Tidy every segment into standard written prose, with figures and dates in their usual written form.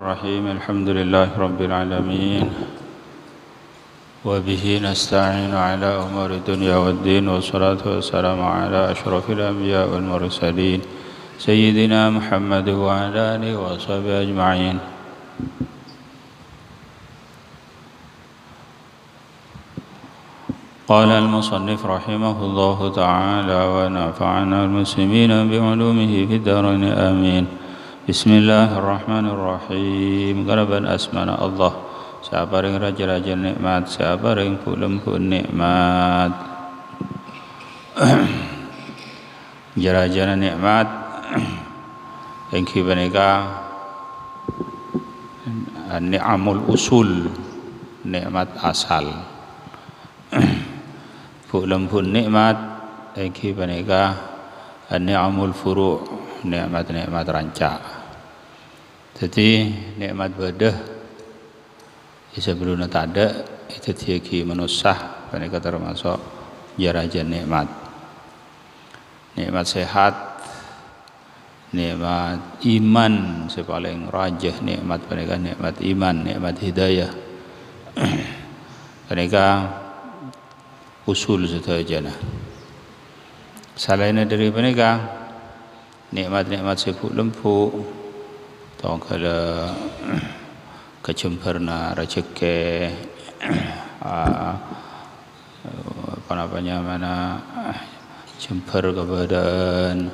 الرحيم الحمد لله رب العالمين وبه نستعين على أمور الدنيا والدين والصلاة والسلام على أشرف الأنبياء والمرسلين سيدنا محمد وعلى آله وصحبه أجمعين. قال المصنف رحمه الله تعالى ونفعنا المسلمين بعلومه في الدارين آمين. Bismillahirrahmanirrahim. Karaban asmana Allah, siapa ring raja-raja nikmat, siapa ring lembu nikmat, raja nikmat, yang kibanika ni'amul usul, nikmat asal, lembu nikmat, yang kibanika ni'amul furu', nikmat-nikmat rancak. Jadi nikmat badah sebelumnya tak ada itu tiaki menusah, mereka termasuk jaraja nikmat. Nikmat sehat, nikmat iman sepaling rajah nikmat mereka, nikmat iman, nikmat hidayah. Mereka usul saja. Selain dari mereka nikmat-nikmat sebut lempuk, tongkala kecemperna rezeki, apa namanya mana cemper kebadan,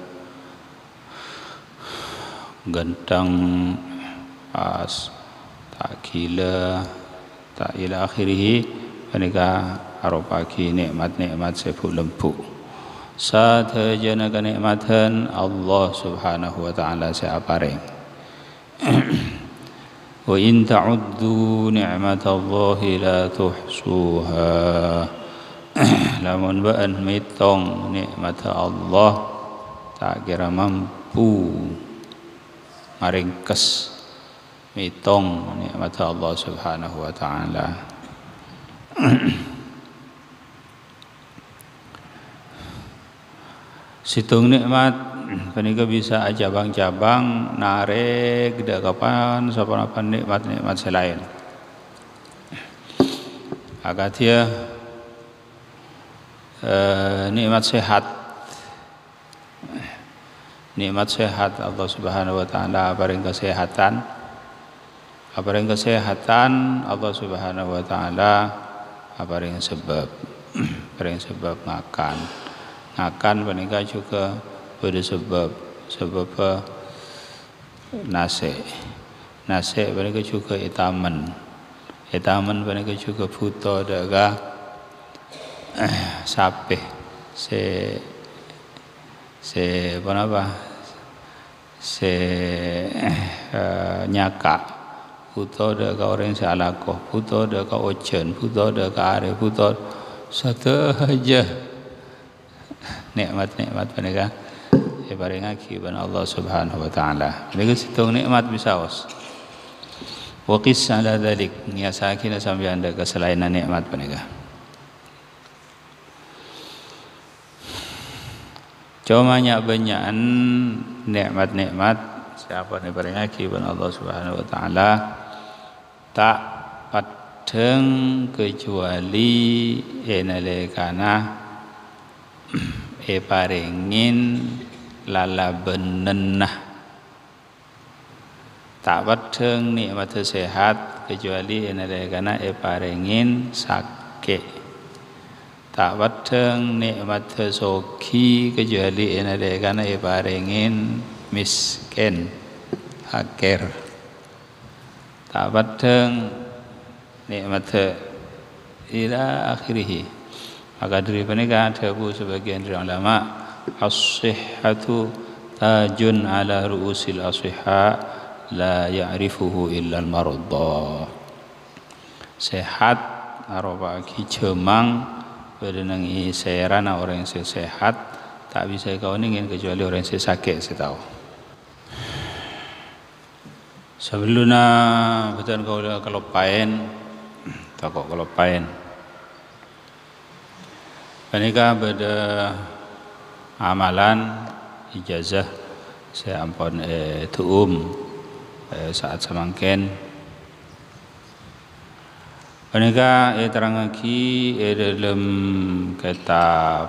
gantang as tak gila tak ila akhirih, mereka arupaki nikmat-nikmat sebut lempuk. Satajana kenikmatan Allah Subhanahu wa taala seaparing. Wa in ta'uddu ni'matallahi la tuhsuha. Lamun ba'an mitong nikmat Allah tak kira mampu maringkes mitong nikmat Allah Subhanahu wa taala. Situng nikmat panika bisa cabang-cabang narik dak kapan sapa nikmat-nikmat selain. Agatia nikmat sehat. Nikmat sehat Allah Subhanahu wa taala paring kesehatan. Paring kesehatan Allah Subhanahu wa taala paring sebab. Paring sebab makan. Makan panika juga pada sebab nasi mereka juga itaman mereka juga puto daga sape se nyaka puto daga orang sealakoh puto daga ojen puto daga are puto saja nikmat-nikmat mereka paringaki ban Allah Subhanahu wa taala. Mereka situng nikmat bisa was. Wa qis ala dzalik, ya sakina sampai anda keselainan nikmat mereka. Cuma banyakan nikmat-nikmat siapa ni paringaki ban Allah Subhanahu wa taala tak padeng kecuali enalekana paringin lala benenah tak padeng nikmat sehat kecuali enalekana paringin sakit tak padeng nikmat soki kecuali enalekana paringin miskin hakir tak padeng nikmat ila akhirih. Maka dari pernikahan ada sebagian dari ulama as-sihhatu tajun ala ru'usil as-sihha la ya'rifuhu illa al-maradha. Sehat arupa jemang berdenangi serana orang yang sehat tak bisa kau ingin kecuali orang yang sakit setahu. Sebelumnya betul kalau pain takut kalau pain menikah pada amalan ijazah saya ampun saat semangken menika terangake dalam kitab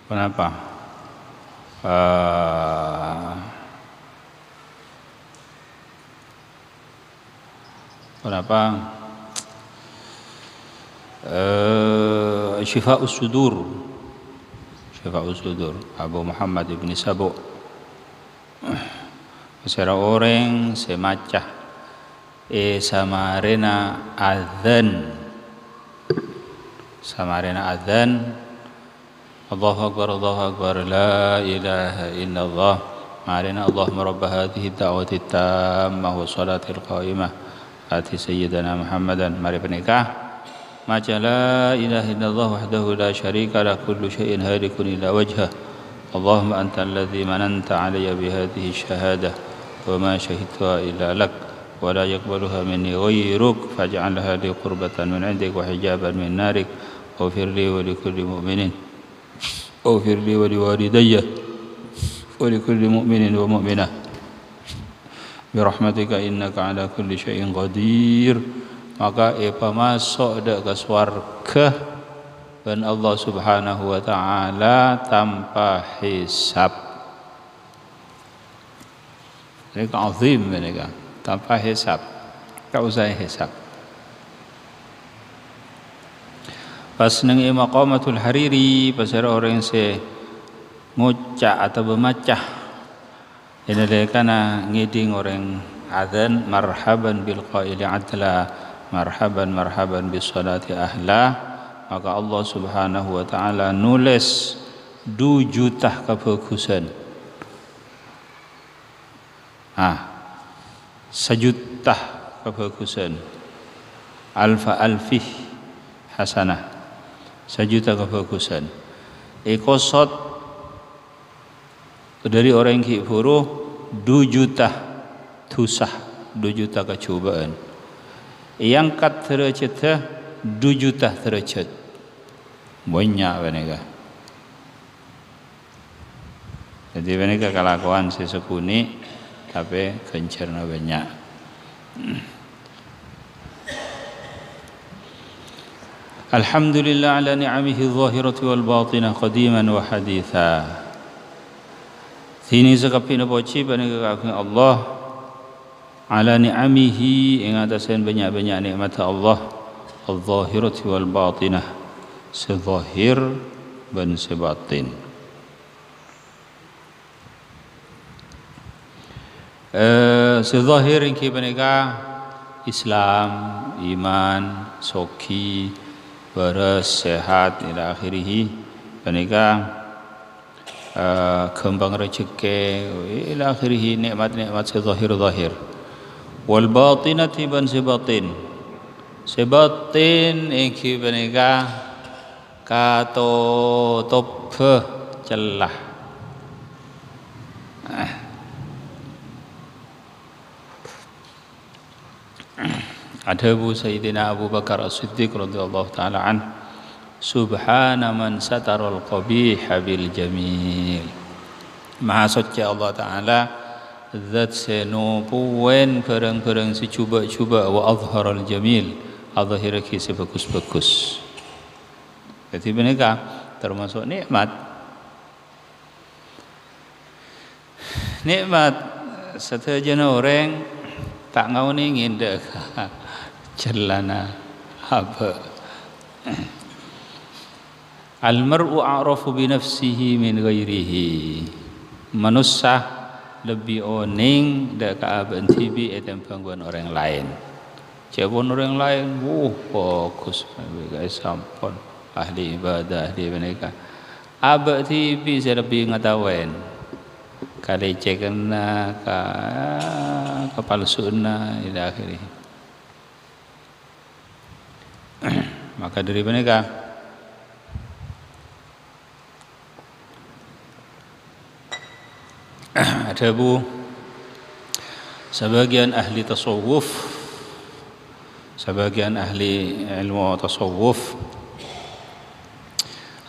kenapa Syifa'us Sudur Abu Muhammad ibn Sabu secara orang semacah samarena adzan Allahu Akbar la ilaha illallah marina Allahumma rabb hadhihi da'wati tammah wa salatil qa'imah ati sayyidina Muhammadan mari penikah maca la ilaha illallah wahdahu la syarika lah kullu syai'in halikun illa wajhah Allahumma anta alladhi mananta alayya bihadhihi syahadah wa ma syahidtuha illa lak wa la yaqbaluha minni ghayruk faj'alha li qurbatan min 'indik wa hijaban min narik waghfir li wa li kulli mu'minin waghfir li wa li walidayya wa li kulli mu'minin wa mu'minah birahmatika innaka ala kulli syai'in qadir. Maka masuk dak ke swarga dan Allah Subhanahu wa taala tanpa hisab. Ini azim mereka tanpa hisab. Tak usah hisab. Pas nang Maqamatul Hariri pasal orang se ngucap atau bermacah ini dia kana ngiding orang adzan marhaban bil qaili adla marhaban bis salati ahla maka Allah Subhanahu wa taala nulis 2 juta kebagusan 1 juta kebagusan alfih hasanah 1 juta kebagusan ekosot dari orang yang huru 2 juta tusah 2 juta kecubaan yang kat derajat 2 juta derajat banyak mereka jadi mereka kelakuan sesekuni tapi kencerna banyak Alhamdulillah ala ni'amihi zahirati wal batinah qadiman wa haditha sini sekapina poci mereka Allah ala ni'amihi ing atasan banyak-banyak nikmat Allah al-zahirati wal batinah sezahir dan sebatin sezahir ingki mereka Islam iman soki beres sehat ila akhirih mereka kembang rezeki ila akhirih nikmat-nikmat sezahir wal batinati ban sebatin iki benega kato top celah ada Sayyidina Abu Bakar As-Siddiq radhiyallahu taala an subhana man satarul qabih bil jamil maha suci Allah taala zat senopuwen perang-perang si cuba-cuba wa azharal jamil azhiraki si bagus-bagus jadi mereka termasuk nikmat setajana orang tak ngau ni ngindak celana apa al mar'u a'rafu bi nafsihi min ghairihi manusia lebih oning dak kaaban tibi etem pangguan orang lain. Cebon orang lain, fokus guys sampun ahli ibadah ahli mereka. Aba tibi saya lebih ngatawen. Kali cekna kapal sunnah ila akhirih. Maka dari mereka ada sebagian ahli tasawuf, sebagian ahli ilmu tasawuf.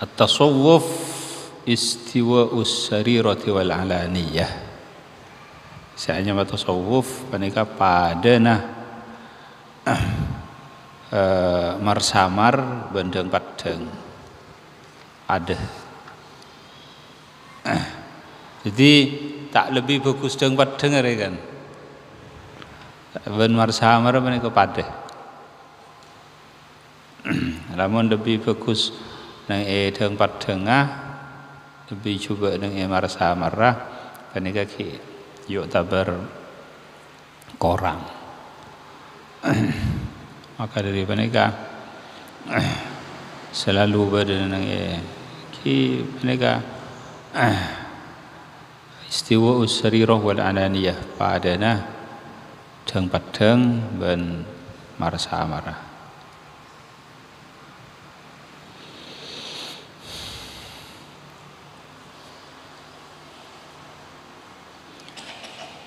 At-tasawuf istiwa'us sarirati wal alaniyah. Saanya tasawuf menika padana marsamar bendeng padeng ada. Jadi tak lebih bagus deng padeng kan. Ben marsamar menika padeh. Lamun lebih bagus nang deng padengah lebih coba nang marsamarah menika ki yuk tabar korang. Maka dari menika selalu berada nang ki menika istiwa usrirah wal ananiyah padana deng padeng ben marsamarah.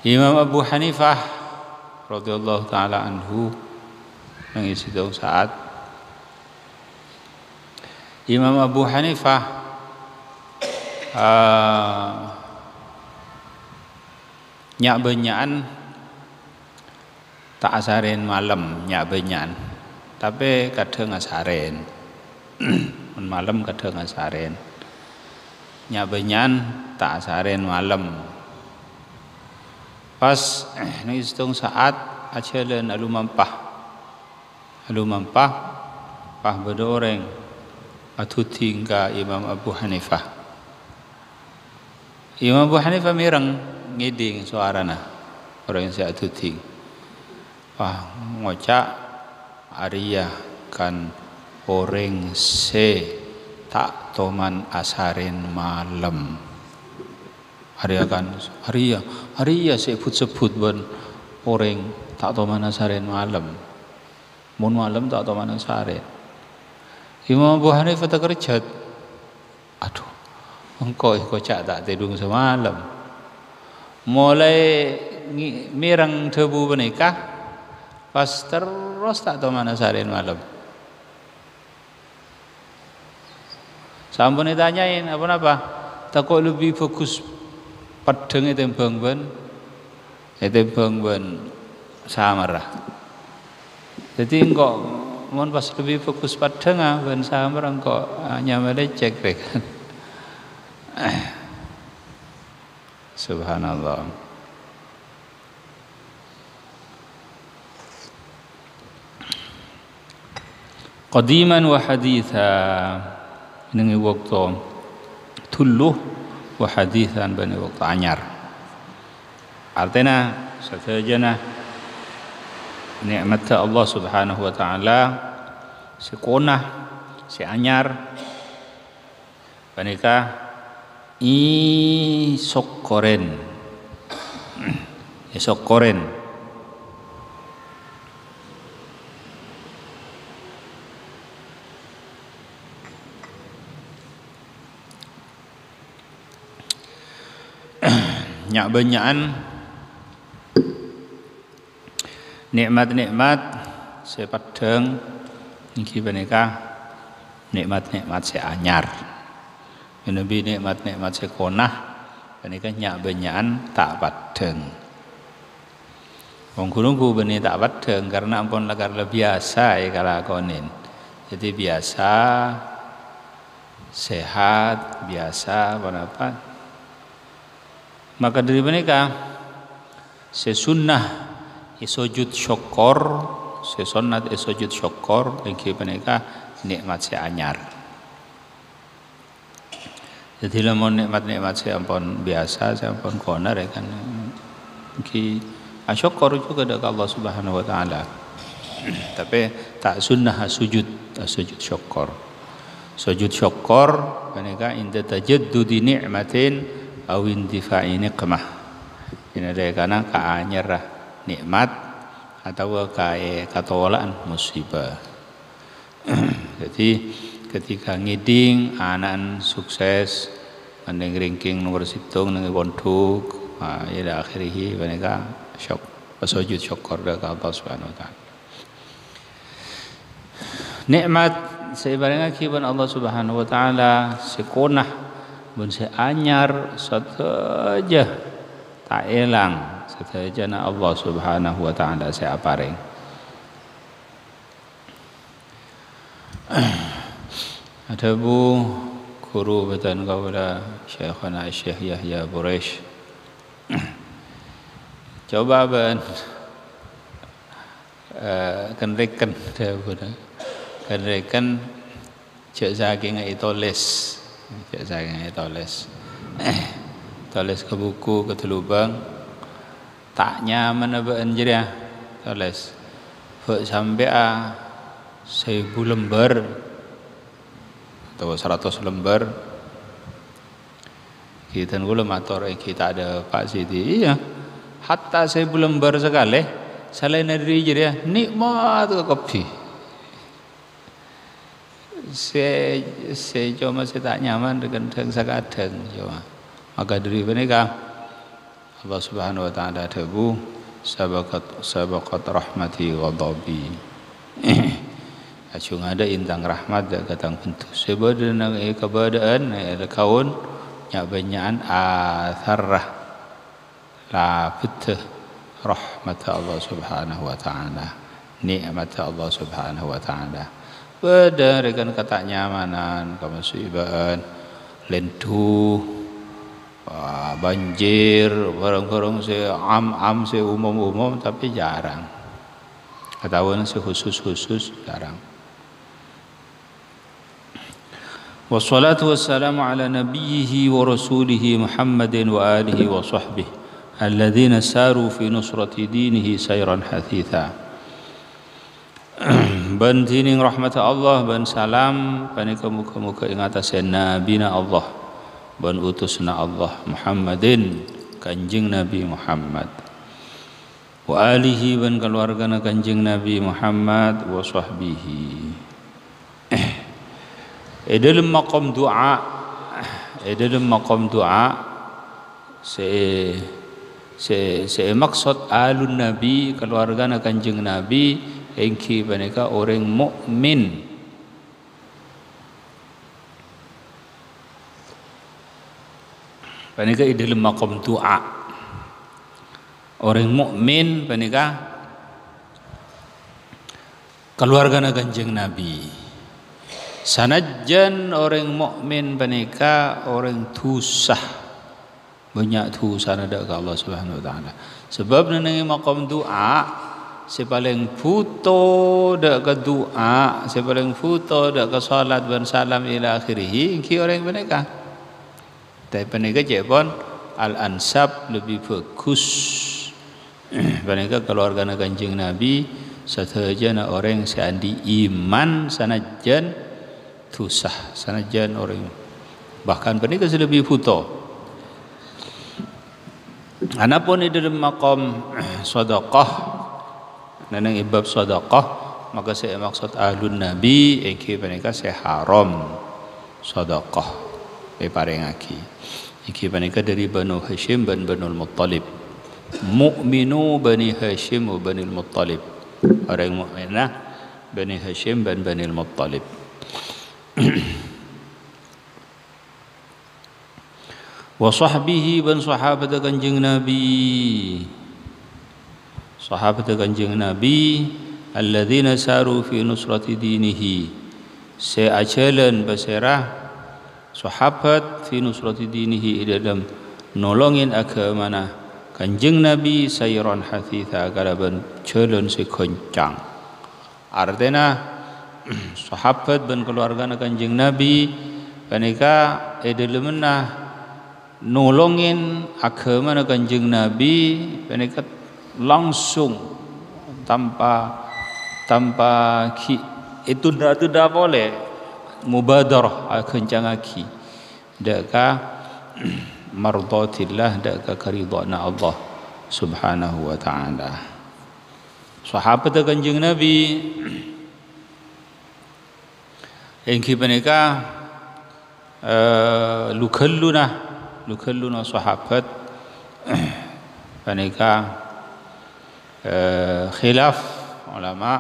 Imam Abu Hanifah radhiyallahu taala anhu nang sidang saat Imam Abu Hanifah nyak benyaan tak asaren malam nyak benyaan tapi kadang asaren malam kadang asaren nyak benyaan tak asaren malam pas nang hitung saat ajalan alu mampah pah bedoreng atu tingga Imam Abu Hanifah. Imam Abu Hanifah mireng ngiding suarana orang yang atu ting pah ngocak Arya kan orang se tak toman asaren malam. Arya kan Arya sebut ben orang tak tahu mana saren malam. Mun malam tak tahu mana saren. Imam Abu Hanifah tak kerjat. Aduh, engkau kocak tak tidung semalam. Mulai mirang debu menikah, pas terus tak tahu mana saren malam. Sampun ditanyain apa-apa, tak kok lebih fokus padeng tembang ben samarah. Jadi engkau mon pas lebih fokus padeng ben samarah engkau hanya melecek kan. Subhanallah. Qadiman wa haditha ini waktu tuluh wa hadithan bani waktu anyar. Artinya satajana nikmat Allah Subhanahu wa taala sekonah si anyar panika isok koren nyak benyaan nikmat-nikmat sepadeng niki menika nikmat-nikmat seanyar menebi nikmat-nikmat sekonah menika nyak benyaan tak padeng wong guru beni tak padeng karena ampun lagar biasa kalakonin jadi biasa sehat biasa apa maka dari mereka sesunnah isujud syukur sesunnat isujud syukur bagi mereka nikmat seanyar jadi lamun nikmat-nikmat seampun biasa seampun konar ya kan ki asyukur juga kepada Allah Subhanahu wa taala tapi tak sunnah sujud syukur sujud syukur mereka inda tajaddudi ni'matin awin difa'i niqmah ini ada karena kaanyar nikmat atau katolaan musibah jadi ketika ngiding anak sukses mending ranking nomor situng nang pondok ila akhirih mereka sujud syukur kepada Allah Subhanahu wa taala nikmat seibaratnya kiban Allah Subhanahu wa taala sekonah mun seanyar saja tak elang setajana Allah Subhanahu wa taala saya apareng. Ada bu guru batan kaula Syekhana Syekh Yahya Buraish. Coba ben kenrekan kenrekan cek saking itoles cek saking itoles toles ke buku ke telubang tak nyaman apa anjir toles hok sampai 1000 lembar atau 100 lembar kita gula motor kita ada Pak Siti iya hatta 1000 lembar sekali selain dari jadi nikmat ke kopi saya cuma saya tak nyaman dengan kadang cuma maka dari mereka Allah Subhanahu wa taala tabu sabaqat rahmati ghadabi acung ada intang rahmat dak katang bentu sebadan nang keberadaan ada kaun nya banyakan atharah la betul rahmat Allah Subhanahu wa taala nikmat Allah Subhanahu wa taala pada rekan kata nyamanan kemusibaan lentu banjir barang-barang se am se umum tapi jarang ketahuan se khusus jarang. Wassalatu wassalamu ala nabiyhi wa rasulihi Muhammadin wa alihi wa sahbihi alladzina saru fi nusrati dinihi sayran hathitha. Ban tining rahmat Allah ban salam panika muka-muka ing atas nabina Allah ban utusna Allah Muhammadin kanjeng Nabi Muhammad wa alihi ban keluargana kanjeng Nabi Muhammad wa sahbihi. Dalam maqam doa saya maksud alun Nabi keluarga kanjeng Nabi engki mereka orang mukmin mereka dalam maqam doa orang mukmin mereka keluarga kanjeng Nabi. Sanajjan orang mukmin panika orang tusah banyak tusah ada ke Allah Subhanahu wa taala sebab neneng maqam doa sepaling foto dak ke doa sepaling foto dak ke salat dan salam ila akhirih ki orang panika tapi panika jepon al ansab lebih bagus panika keluarga kanjeng Nabi satajana orang seandi iman sanajjan tusah sanajan orang bahkan pernikah lebih foto anapun di dalam maqam sedekah neneng ibab sedekah maka saya maksud ahlun nabi iki pernikah saya haram sedekah parengaki iki pernikah dari Banu Hashim dan Banu Muttalib mukminu Bani Hashim wa Bani Muttalib orang mukminah Bani Hashim dan Bani Muttalib. Wa sahbihi ban sahabat kanjeng Nabi sahabat kanjeng Nabi alladzina saru fi nusrati dinihi seajalan basirah sahabat fi nusrati dinihi dalam nolongin agamana kanjeng Nabi sayran hathitha kalaban jalan sekencang artinya sahabat dan keluarga kanjeng Nabi panika edelemna nolongin agama kanjeng Nabi panika langsung tanpa itu dah boleh mubadarah kencang aki daka mardatillah daka karidana Allah Subhanahu wa taala sahabat kanjeng Nabi engki panika lukalluna sahabat panika khilaf ulama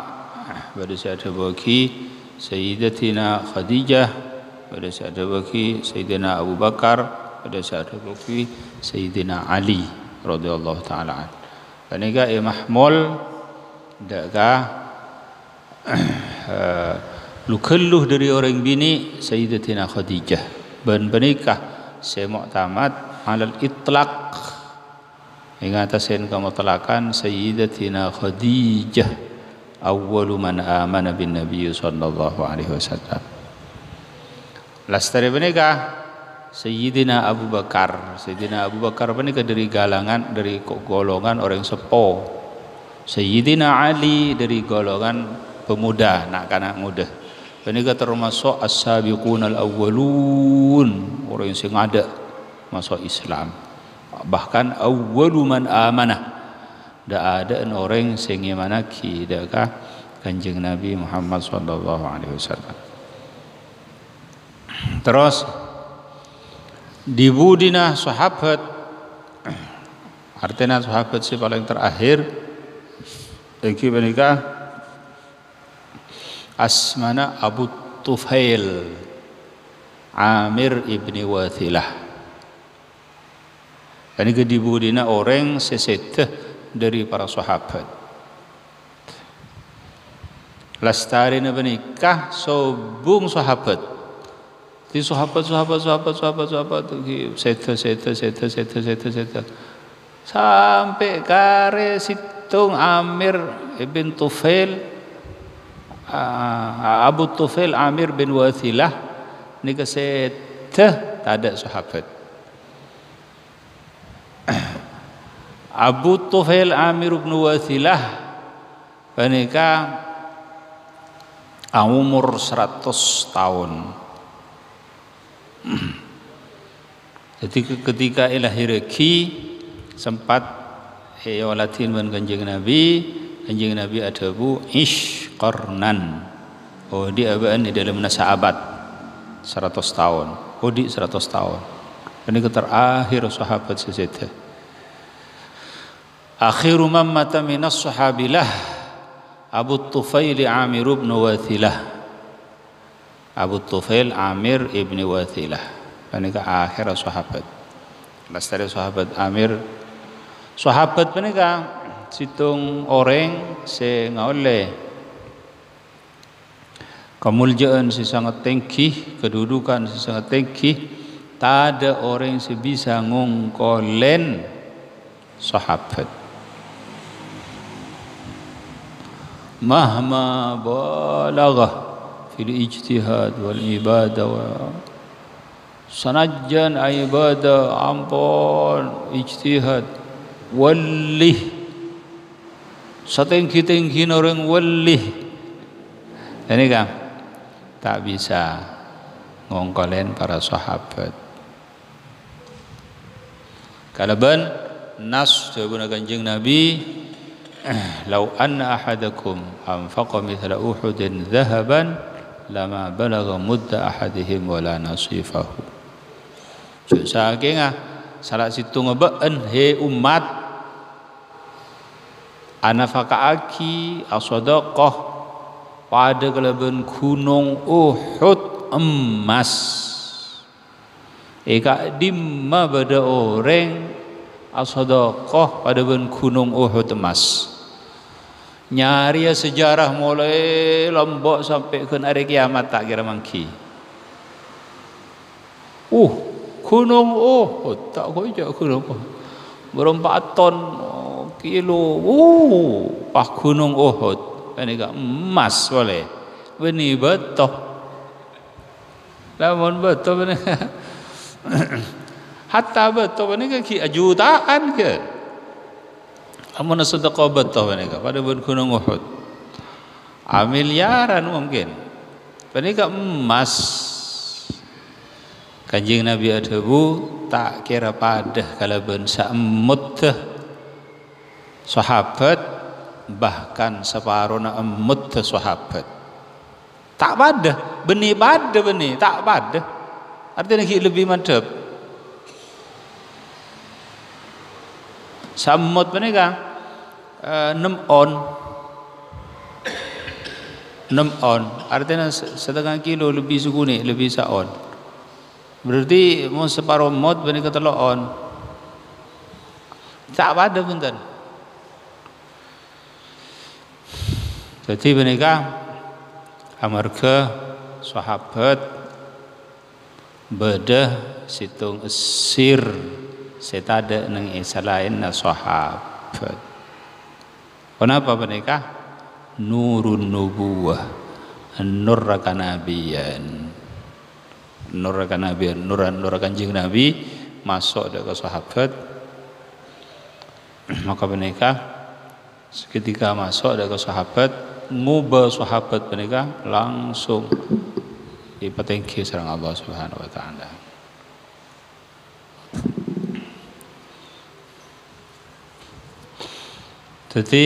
pada saat bagi Sayyidatina Khadijah pada saat bagi Sayyidina Abu Bakar pada saat bagi Sayyidina Ali radhiyallahu taala an. Panika mahmul dakah lukelluh dari orang bini Sayyidatina Khadijah ben menikah semu'tamad alal itlaq ingatasen kamutlakan Sayyidatina Khadijah awwalu man amana bin Nabi sallallahu alaihi wasallam. Lastari menikah Sayyidina Abu Bakar. Sayyidina Abu Bakar menikah dari golongan orang sepo. Sayyidina Ali dari golongan pemuda, anak-anak muda. Menikah termasuk as-sabiqun al-awwalun, orang yang sengaja masuk Islam. Bahkan awwalu man amanah. Dak ada orang sing manaki dakah Kanjeng Nabi Muhammad sallallahu alaihi wasallam. Terus dibudina sahabat, artinya sahabat si paling terakhir iki menikah asmana Abu Tufail Amir ibni Wathilah. Ini dibudina orang seseteh dari para sahabat. Lastari menikah sobung sahabat. Di sahabat seta sampai kare situng Amir ibn Tufail Abu Tufail Amir bin Wathilah ni seta tak ada sahabat. Abu Tufail Amir bin Wathilah menikah umur 100 tahun. Jadi ketika ilahiraki sempat walatin dengan Kanjeng Nabi ada bu Ishqarnan. Oh dia abaan di dalam masa abad 100 tahun. Oh di 100 tahun. Ini terakhir sahabat seseta. Akhiru man mata minas sahabilah Abu Tufail Amir ibn Wathilah. Abu Tufail Amir ibni Wathilah. Ini ke akhir sahabat. Lastari sahabat Amir. Sahabat ini ke situng orang oleh kemuliaan si sangat tinggi, kedudukan si sangat tinggi. Tak ada orang yang bisa ngongkolen sahabat. Mahma balaghah fil ijtihad wal ibadah wa sanajan ibadah ampun ijtihad walih setinggi-tinggi orang walih ini kan tak bisa ngongkolen para sahabat. Kalau ben nas jawaban Kanjeng Nabi lau anna ahadakum anfaqa mithla uhudin dhahaban lama balagha mudda ahadihim wala nasifahu. Saking salah situ ngebeen he umat anafakaaki asadaqah pada kelebihan gunung Uhud emas. Eka dimma pada orang asadaqah pada gunung Uhud emas. Nyari sejarah mulai Lombok sampai ke hari kiamat tak kira mangki. Gunung Uhud tak kojak gunung berempat ton kilo. Gunung Uhud ini gak emas boleh. Ini betul. Lamun betul ini. Hatta betul ini ke jutaan ke. Amun sedekah betul mereka pada gunung Uhud. Miliaran mungkin. Mereka emas. Kanjeng Nabi ada bu tak kira pada kalau bensa emut sahabat bahkan separuh na emut sahabat. Tak pada benih tak pada. Artinya lebih mantap. Samut mereka 6 on artinya setengah kilo lebih seguni lebih saon. Berarti mau separuh mod mereka telok on. Tak pada punten. Jadi menika amarga sahabat bedah situng sir setada nang selain sahabat. Kenapa menika? Nurun nubuwah, nur kanabiyan. Nur kanabiyan, nur kanjeng Nabi masuk ke sahabat. Maka menika seketika masuk ke sahabat, ngubah sahabat menika langsung dipatengki sareng Allah Subhanahu wa taala. Jadi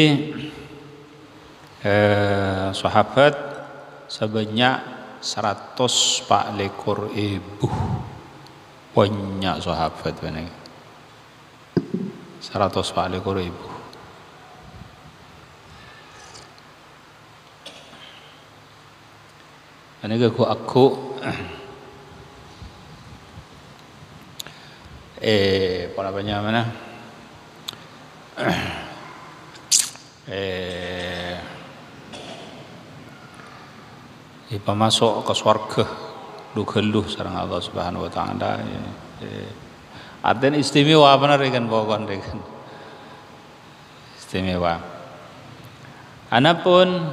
sahabat sebanyak 140.000 banyak sahabat menika 140.000. Ini aku apa namanya mana? Masuk ke surga dugeluh sareng Allah Subhanahu wa taala. Artinya istimewa benar kan pokon kan. Istimewa. Anapun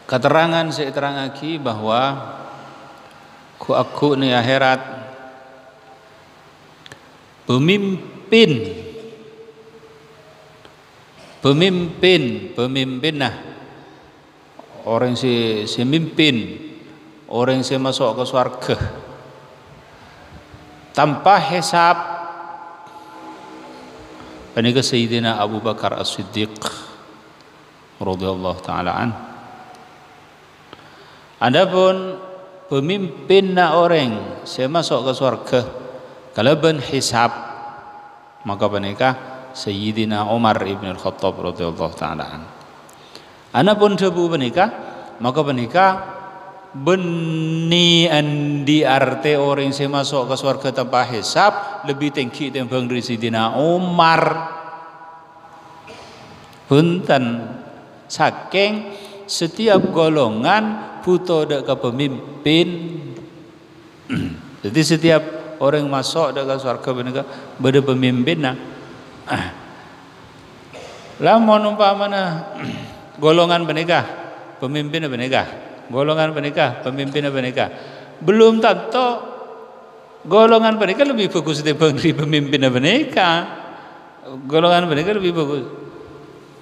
keterangan saya terang lagi bahwa aku ni akhirat pemimpin nah orang si mimpin orang si masuk ke surga tanpa hisab. Ini ke Sayyidina Abu Bakar As-Siddiq radhiyallahu taala an. Adapun pemimpin orang si masuk ke surga kalaban hisab maka menikah Sayyidina Umar ibn al-Khattab radhiyallahu taala an. Anapun debu menikah maka menikah beni andi arte orang yang masuk ke surga tanpa hisab lebih tinggi timbang dari Sayyidina Umar. Punten saking setiap golongan butuh ada kepemimpin. Jadi setiap orang masuk ke surga menika beda pemimpin nah. Lamun umpamana golongan menikah pemimpin menikah, golongan menikah pemimpin menikah, belum tentu golongan menikah lebih bagus dibanding pemimpin menikah. Golongan menikah lebih bagus.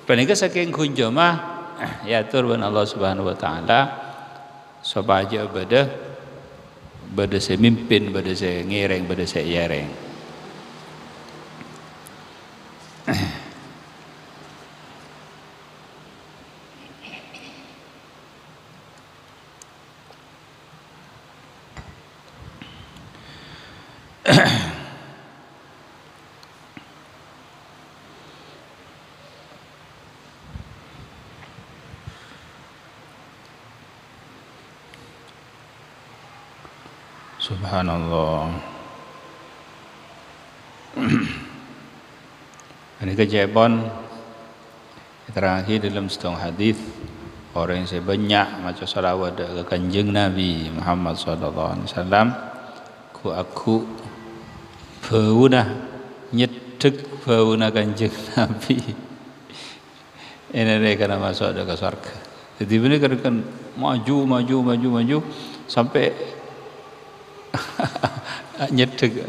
Menikah saking kunjama ya turban Allah Subhanahu wa taala supaya beda semimpin, beda se ngereng, beda se yereng. Subhanallah. Ini kejaban terakhir dalam setengah hadis orang yang sebanyak maca salawat ke kanjeng Nabi Muhammad sallallahu alaihi wasallam ku aku bauna nyedek bauna kanjeng Nabi ini mereka masuk ke surga. Jadi mereka kan maju sampai nyedek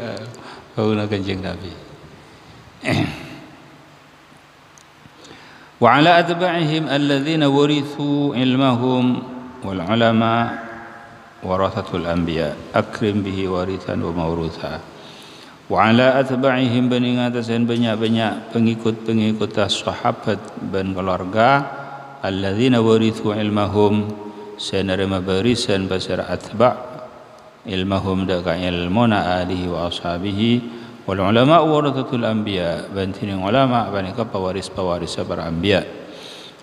bauna kanjeng Nabi. Wa ala atba'ihim alladhina warithu ilmahum wal ulama warathatul anbiya akrim bihi warithan wa mawrutha. Wa ala atba'ihim baningatasen banyak-banyak pengikut-pengikut sahabat dan keluarga alladhina warithu ilmahum senerima barisan basar atba' ilmahum daka ilmuna alihi wa ashabihi wal ulama warathatul anbiya bantining ulama banika pewaris para anbiya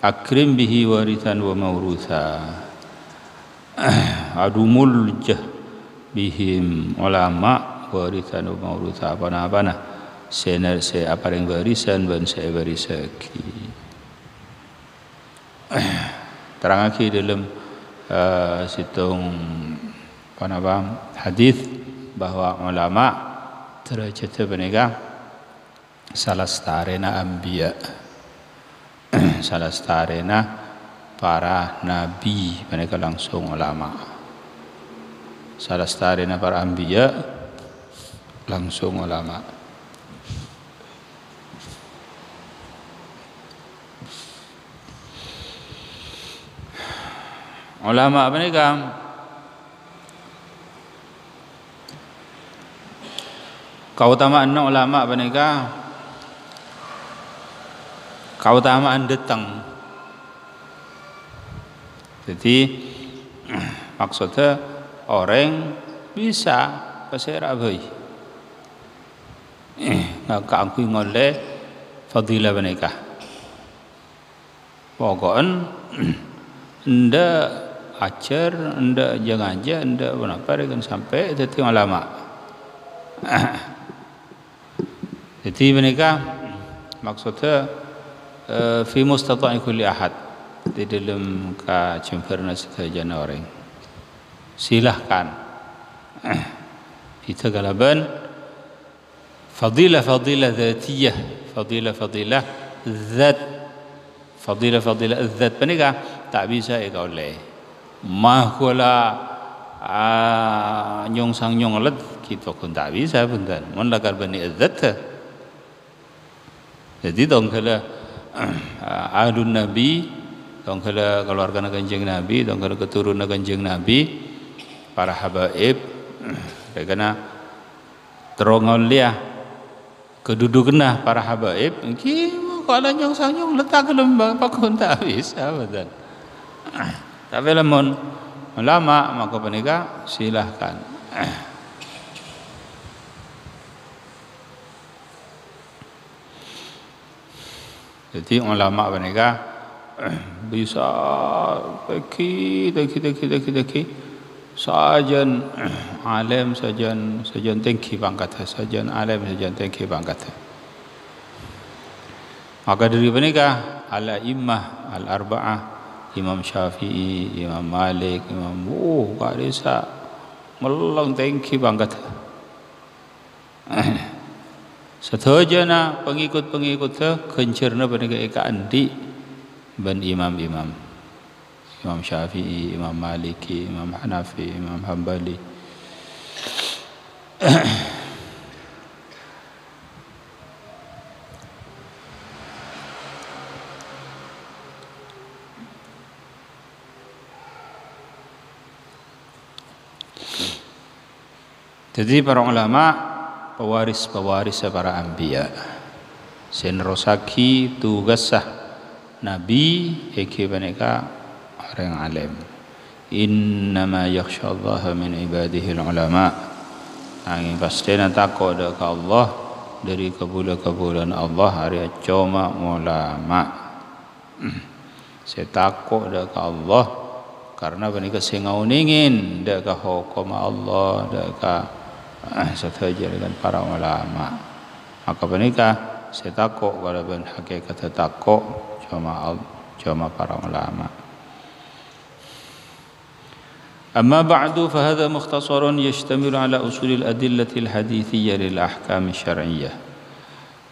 akrim bihi warithan wa mawrutha adumul jah bihim ulama warithan mauritha apana-apana se apareng warisan ban se warisaki terangake dalam situng hadis bahwa ulama derajatnya benega salastarena anbiya salastarena para nabi mereka langsung ulama salastarena para anbiya langsung ulama ulama mereka keutamaan ulama mereka keutamaan datang. Jadi maksudnya orang bisa pasera bayi nggak keangkui ngoleh fadilah mereka pokoknya ndak ajar ndak jangan aja ndak apa dengan sampai jadi ulama. Jadi mereka maksudnya fi mustata'i kulli ahad di dalam kacemperna setajana orang silahkan kita galaban fadilah dzatiyah fadilah zat fadilah zat mereka tak bisa oleh mahkula nyong sang nyong let kita pun tak bisa benar mun lagar bani zat. Jadi dong kalau ahlun Nabi, dong kalau keluarga kanjeng Nabi, dong kalau keturunan kanjeng Nabi, para habaib, karena terongol dia kedudukannya para habaib, kalau nyong sang nyong letak lembah pakun tak bisa betul. Tapi lamun ulama maka penikah silahkan. Jadi ulama mereka bisa deki sajan alim sajan tinggi pangkat sajan alim sajan tinggi pangkat. Maka dari mereka al-a'immah al-arba'ah Imam Syafi'i, Imam Malik, Imam Qarisa melong tinggi pangkat. Setajana pengikut-pengikutnya kencerna penega eka andi ban imam-imam Imam Syafi'i, Imam Maliki, Imam Hanafi, Imam Hambali. Jadi para ulama pewaris para anbiya senrosaki tugasah nabi eke mereka orang alim innama yakhsyallaha min ibadihi ulama angin pastena takut ke Allah dari kebulan Allah hari cuma ulama saya takut ke Allah karena mereka sengauningin dek hukum Allah dek setuju dengan para ulama. Maka menikah saya takut kalau ben hakikat takut cuma para ulama. Amma ba'du fa hadha mukhtasarun yashtamilu ala usulil adillatil hadithiyya lil ahkam syar'iyyah.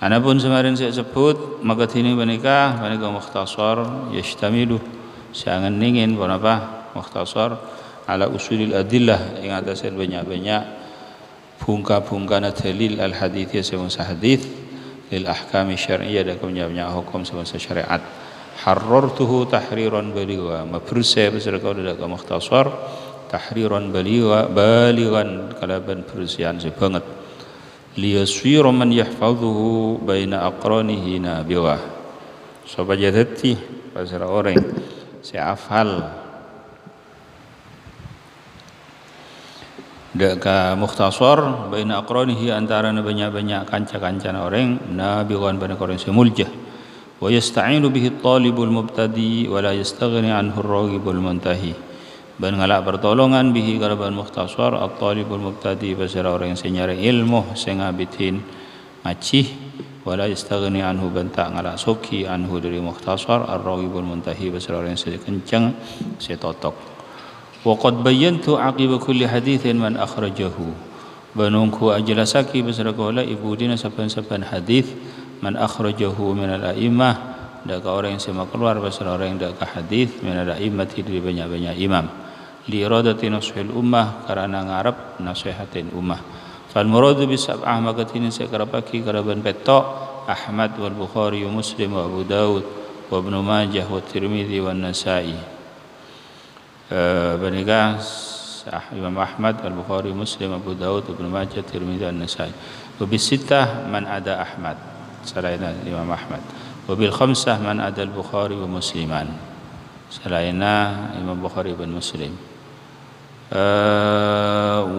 Anapun semarin saya sebut maka ini menikah mukhtasar yashtamilu sangat ingin apa mukhtasar ala usulil adillah yang atas banyak-banyak bungka-bungkana dalil al-hadithiyah semasa hadith lil ahkami syar'iyyah dan banyak hukum semasa syariat harrartuhu tahriran baligha mabrusai beserta dari mukhtasar tahriran balighan kalaban perusian sebanget liyaswira man yahfazuhu baina aqranihi nabiyah supaya jadi pasal orang saya hafal deka mukhtasar baina aqranihi antara banyak-banyak kanca-kancana orang nabiwan banyak orang semuljah wa yasta'inu bihi at-talibul mubtadi wa la yastaghni anhu ar-raghibul muntahi ban ngalak pertolongan bihi kalaban mukhtasar at-talibul mubtadi basira orang yang senyari ilmu sing abitin ngacih wala yastaghni anhu banta ngalak soki anhu dari mukhtasar ar-rawibul muntahi basira orang yang kencang setotok wa qad bayyantu aqiba kulli haditsin man akhrajahu banungku ajlasaki basira kala ibu dina saban-saban hadis man akhrajahu min al-a'immah dak orang yang sama keluar basira orang yang dak hadis min al-a'immah dari banyak-banyak imam li iradati nashil ummah karena ngarep nasihatin ummah fal muradu bi sab'ah maka tinin sakarapaki karaban petok Ahmad wal Bukhari wa Muslim wa Abu Daud wa Ibnu Majah wa Tirmidzi wa Nasa'i benika Imam Ahmad Al-Bukhari Muslim Abu Daud Ibnu Majah Tirmidzi dan Nasa'i wa bis sittah man ada Ahmad selain Imam Ahmad wa bil khamsah man ada Al-Bukhari wa Musliman selain Imam Bukhari dan Muslim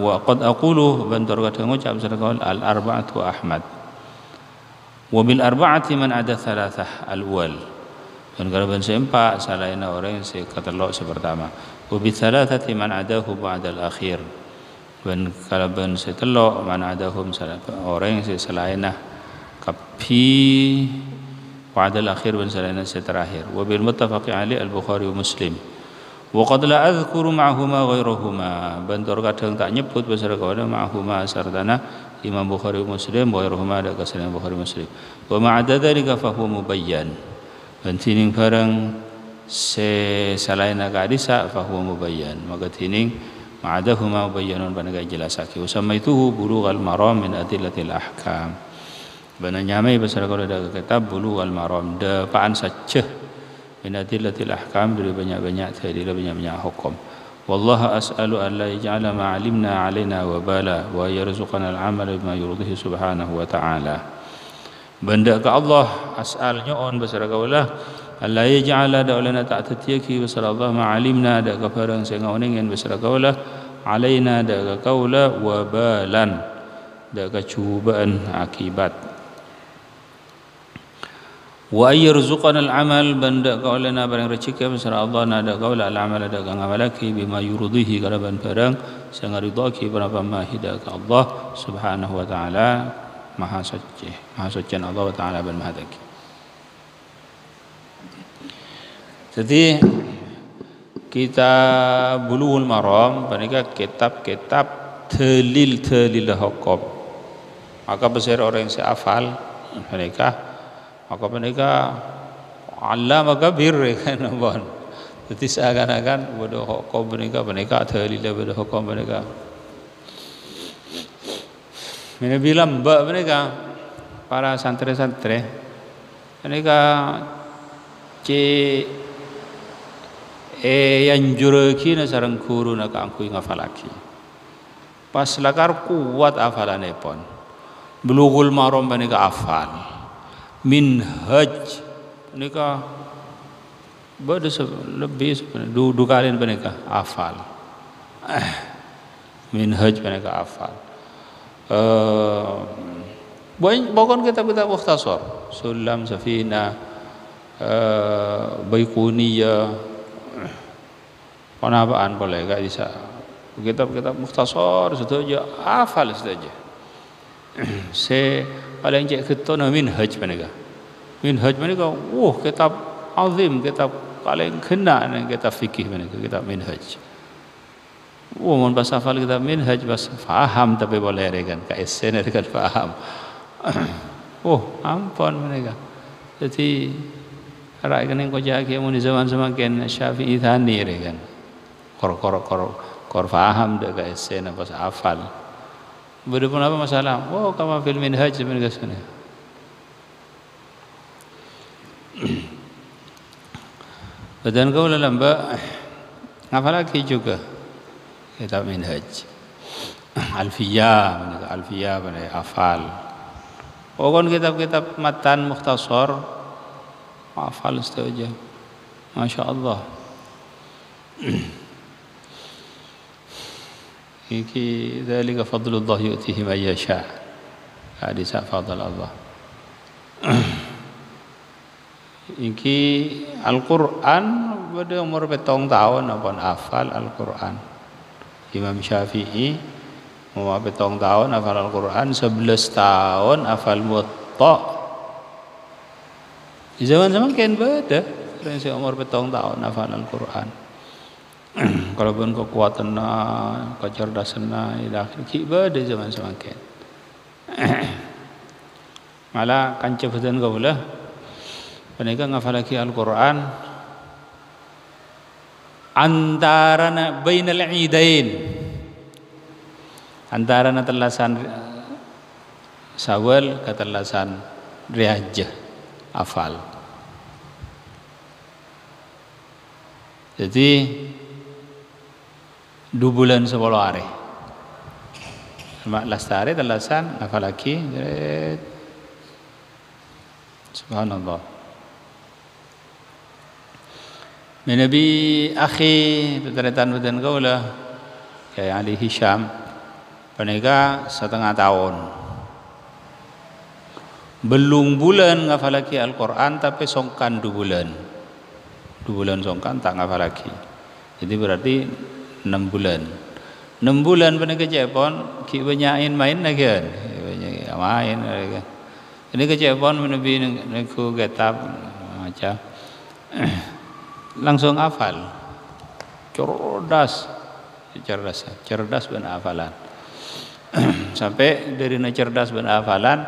wa qad aqulu bantar kadang ngucap sadaqal al-arba'atu Ahmad wa bil arba'ati man ada thalathah al-awwal dan kalau ban seempat selain orang yang sekatelok sepertama wa bi thalathati man adahu ba'da al-akhir dan kalau ban setelok man adahum orang yang selain kapi ba'da al-akhir dan selain terakhir wa bil muttafaqi alaih al-Bukhari wa Muslim wa qad la adhkuru ma'huma ghairahuma bantur kadang tak nyebut besar kawana ma'huma sardana Imam Bukhari Muslim wa ghairuhuma ada kesalahan Bukhari Muslim wa ma'ada dzalika fa huwa mubayyan dan tining barang selain hadisa fa huwa mubayyan maka tining ma'adahuma mubayyanun panaga jelasake usama itu bulughal maram min adillatil ahkam bana nyamai besar kalau ada kitab bulughal maram da paan saja min adillatil ahkam dari banyak-banyak dalil banyak-banyak hukum wallahu as'alu an la yaj'ala ma 'alimna 'alaina wa bala wa yarzuqana al-'amala bima yurdihi subhanahu wa ta'ala benda ke Allah as'al nyoon besar kaulah alla yaj'ala da ulana ta'tiyaki besar Allah ma 'alimna da ka barang sing ngoningen besar kaulah 'alaina da ka kaula wa balan da ka cubaan akibat wa yarzuqana al-amal banda qaulana barang rezeki besar Allah nada qaul al-amal ada ngamalaki bima yurdihi kalaban barang sing ridhaki berapa mahida ka Allah subhanahu wa ta'ala maha suci Allah taala ban maha zaki jadi kita Bulughul Maram panika kitab-kitab dalil hukum maka besar orang yang hafal mereka allama kabir kan bon jadi seakan-akan bodoh hukum mereka dalil bodoh hukum mereka ini bilang mereka para santri-santri mereka yang jureki na sarang guru na kaangkuy ngafalaki pas lakar kuat afalanepon Bulughul Maram mereka hafal Minhaj mereka beda lebih dua kali mereka hafal Minhaj mereka hafal bahkan kitab-kitab mukhtasar Sulam Safina Baiquniyah penapaan boleh gak bisa kitab-kitab mukhtasar saja hafal saja paling cek ketona Minhaj mereka kitab azim kitab paling kena dengan kitab fikih mereka kitab Minhaj mun pas hafal kitab Minhaj pas faham tapi boleh rekan ka esen rekan faham ampun mereka jadi rak kening ko jake mun zaman semakin Syafi'i thani rekan kor faham dak ka esen pas hafal berpun apa masalah kama fil Minhaj mereka sana dan kau lamba hafal lagi juga kitab Minhaj Alfiyah pada hafal kan kitab-kitab matan mukhtasar hafal saja Masya Allah iki dzalika fadlullah yu'tihi man yasha hadis fadl Allah iki Al-Qur'an pada umur 7 tahun apa hafal Al-Qur'an. Imam Syafi'i umur 7 tahun hafal Al-Qur'an, 11 tahun hafal Muwatta. Di zaman-zaman kan beda, orang umur 7 tahun hafal Al-Qur'an. Kalaupun kekuatan kecerdasan ila akhir beda zaman semakin. Malah kancapatan kaulah mereka ngafalaki Al-Qur'an antara bainal idain, antara telasan Syawal ke telasan Riyajah hafal. Jadi 2 bulan 10 hari. 15 hari telasan hafalaki. Subhanallah. Nabi akhi teteretan kaulah kayak Ali Hisham penega 1/2 tahun. Belum bulan ngafalaki Al-Qur'an tapi songkan 2 bulan. 2 bulan songkan tak ngafalaki. Jadi berarti 6 bulan. 6 bulan penega Jepon ki banyakin main lagi kan. Banyak main lagi. Ini ke Jepon Nabi niku kitab macam langsung hafal. Cerdas benar hafalan. Sampai dari cerdas benar hafalan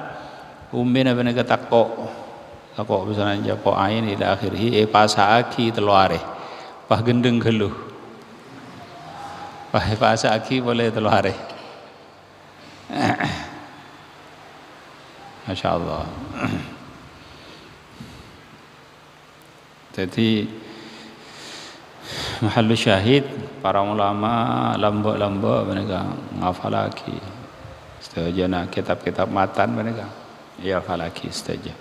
ummi na benega takok bisa japo ain ila akhirih pasaaki teluare. Pah gendeng geluh. Pah pasaaki boleh teluare. Masya Allah. Jadi mahal syahid para ulama lamba mereka ngafalaki setuju kitab-kitab matan mereka ya falaki setuju.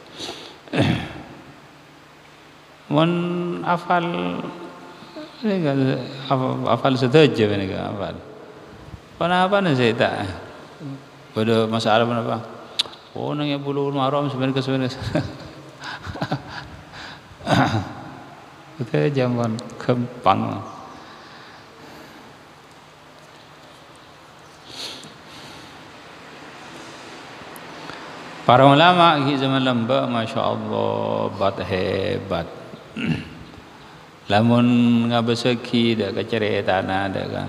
Mun hafal setuju mereka hafal. Kenapa saya tak pada masalah apa? Oh, nanya Bulughul Maram sebenarnya. Itu zaman kempang. Para ulama di zaman lamba, masya Allah, hebat. Lamun ngabeseki dak keceritaan ada kan.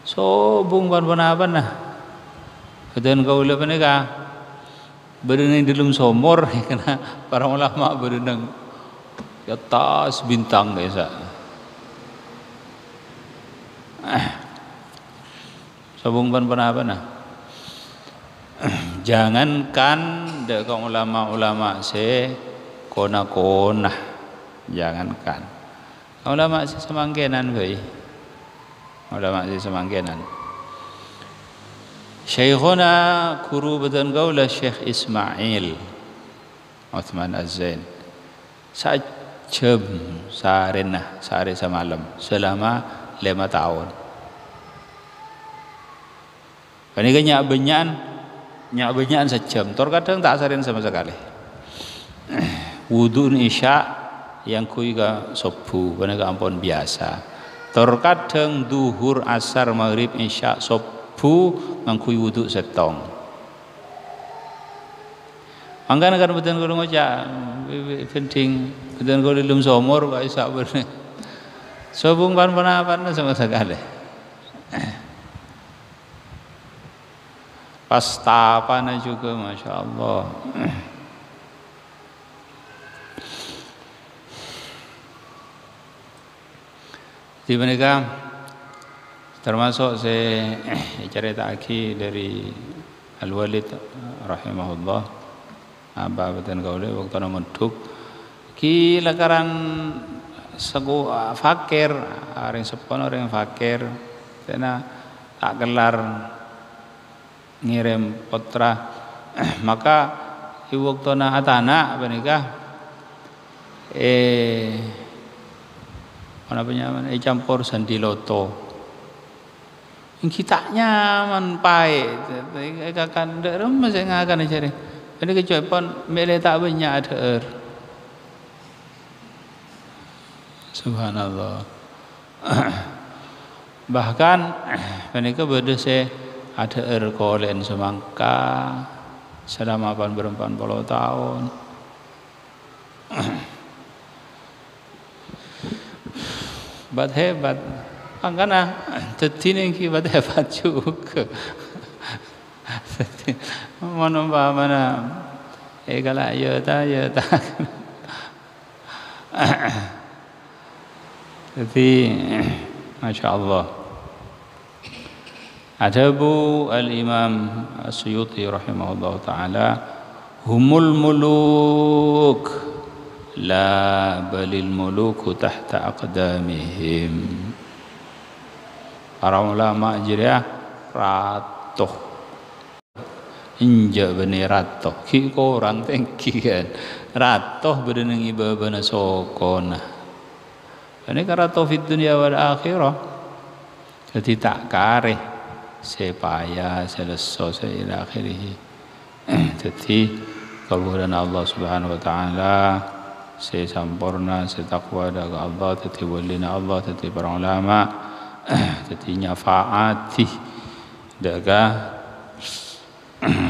So bung ban apa nah. Kemudian kau lepas ni kah? Berenang di dalam sumur karena para ulama berenang di atas bintang desa. Sabung ban apa nah? Jangankan dekat ulama-ulama se kona-kona, jangankan ulama se semangkenan bae, ulama se semangkenan. Syekhuna guru betul kaulah Syekh Ismail Uthman Az-Zain sajam sehari semalam selama 5 tahun. Ini kan nyak benyan sejam. Tor kadang tak sarin sama sekali. Wudu isya yang kui ga subuh, benar ampun biasa. Tor kadang duhur asar maghrib isya subuh ngangkui wudu setong. Angkan akan betul kalau ngocak penting betul kalau dalam sumur kau isak berne. Sobung pan sama sekali. Pas tapana juga masya Allah. Di mereka termasuk saya cerita aki dari Al-Walid rahimahullah apa betul kau le waktu nama duk ki lakaran sego fakir orang sepon orang fakir karena tak gelar ngirim putra maka ibu waktu na atana benikah mana penyaman campur sandiloto kita nyaman pai kakan derum masih ngakan cari ini kecuali pon mele tak banyak ada Subhanallah. Bahkan menika bade se ada erkolen semangka selama 80 tahun. Bat hebat. Angkana tetine ki bat hebat juga. Mana mana egala ya ta. Jadi Masya Allah. Adabu al-Imam As-Suyuti rahimahullah ta'ala, humul muluk la balil muluku tahta aqdamihim. Para ulama jiriah ratoh inja bani ratoh ki ko orang tengki kan ratoh bedeneng ibabana sokona ini ratoh fid dunia wal akhirah. Jadi tak kareh sepaya selesai ila akhirih. Jadi kaluhuran Allah Subhanahu wa taala se sampurna se takwa daga Allah, tadi walina Allah, tadi para ulama, tadi nyafaati daga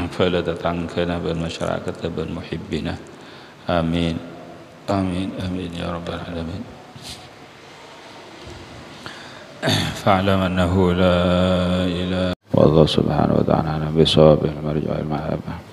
fala tatangkana bil masyarakat bil muhibbina. Amin. Amin amin ya rabbal alamin. فاعلم أنه لا إله والله سبحانه وتعالى بصواب المرجع المحبة.